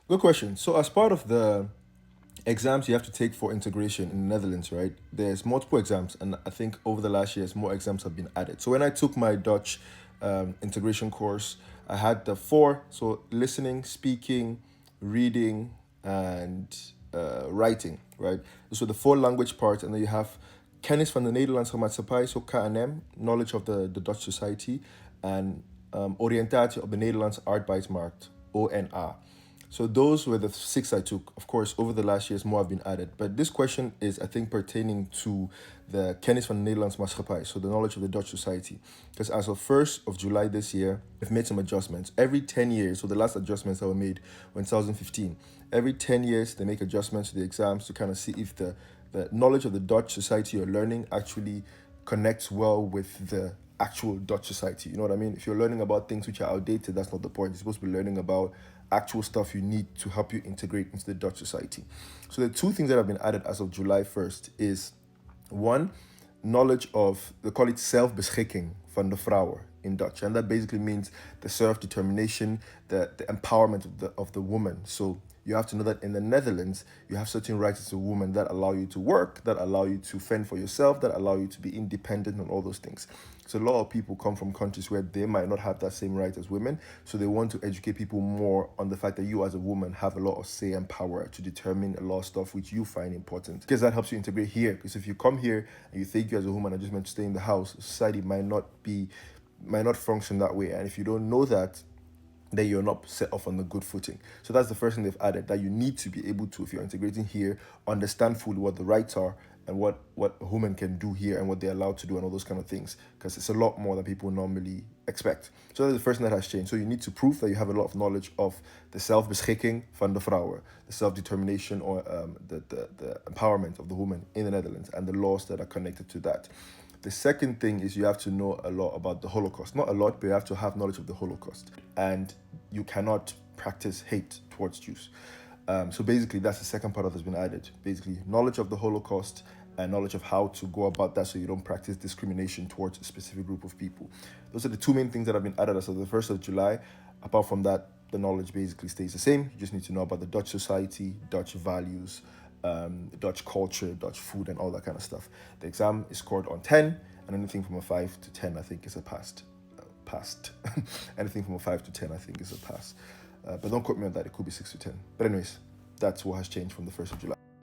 Good question. So, as part of the exams you have to take for integration in the Netherlands, right? There's multiple exams, and I think over the last years, more exams have been added. So, when I took my Dutch integration course, I had the four, so listening, speaking, reading, and writing, right? So, the four language parts, and then you have kennis van de Nederlandse maatschappij, so KNM, knowledge of the Dutch society, and oriëntatie op de Nederlandse arbeidsmarkt, ONA. So those were the six I took. Of course, over the last years, more have been added. But this question is, I think, pertaining to the kennis van de Nederlandse maatschappij, so the knowledge of the Dutch society. Because as of 1st of July this year, they've made some adjustments. Every 10 years, so the last adjustments that were made were in 2015. Every 10 years, they make adjustments to the exams to kind of see if the knowledge of the Dutch society you're learning actually connects well with the actual Dutch society. You know what I mean? If you're learning about things which are outdated, that's not the point. You're supposed to be learning about actual stuff you need to help you integrate into the Dutch society. So the two things that have been added as of July 1st is one, knowledge of, they call it self-beschikking van de vrouwen in Dutch. And that basically means the self-determination, the empowerment of the woman. So you have to know that in the Netherlands, you have certain rights as a woman that allow you to work, that allow you to fend for yourself, that allow you to be independent and all those things. So a lot of people come from countries where they might not have that same right as women. So they want to educate people more on the fact that you as a woman have a lot of say and power to determine a lot of stuff which you find important. Because that helps you integrate here. Because if you come here and you think you as a woman are just meant to stay in the house, society might not function that way. And if you don't know that, then you're not set off on the good footing. So that's the first thing they've added, that you need to be able to, if you're integrating here, understand fully what the rights are and what a woman can do here and what they're allowed to do and all those kind of things, because it's a lot more than people normally expect. So that's the first thing that has changed. So you need to prove that you have a lot of knowledge of the self-beschikking van de vrouwen, the self-determination or the empowerment of the woman in the Netherlands and the laws that are connected to that. The second thing is you have to know a lot about the Holocaust. Not a lot, but you have to have knowledge of the Holocaust. And you cannot practice hate towards Jews. So basically, that's the second part of that's been added. Basically, knowledge of the Holocaust and knowledge of how to go about that so you don't practice discrimination towards a specific group of people. Those are the two main things that have been added as of the 1st of July. Apart from that, the knowledge basically stays the same. You just need to know about the Dutch society, Dutch values, Dutch culture, Dutch food, and all that kind of stuff. The exam is scored on 10, and anything from a 5 to 10, I think, is a passed. Anything from a 5 to 10, I think, is a pass. But don't quote me on that. It could be 6 to 10. But anyways, that's what has changed from the 1st of July.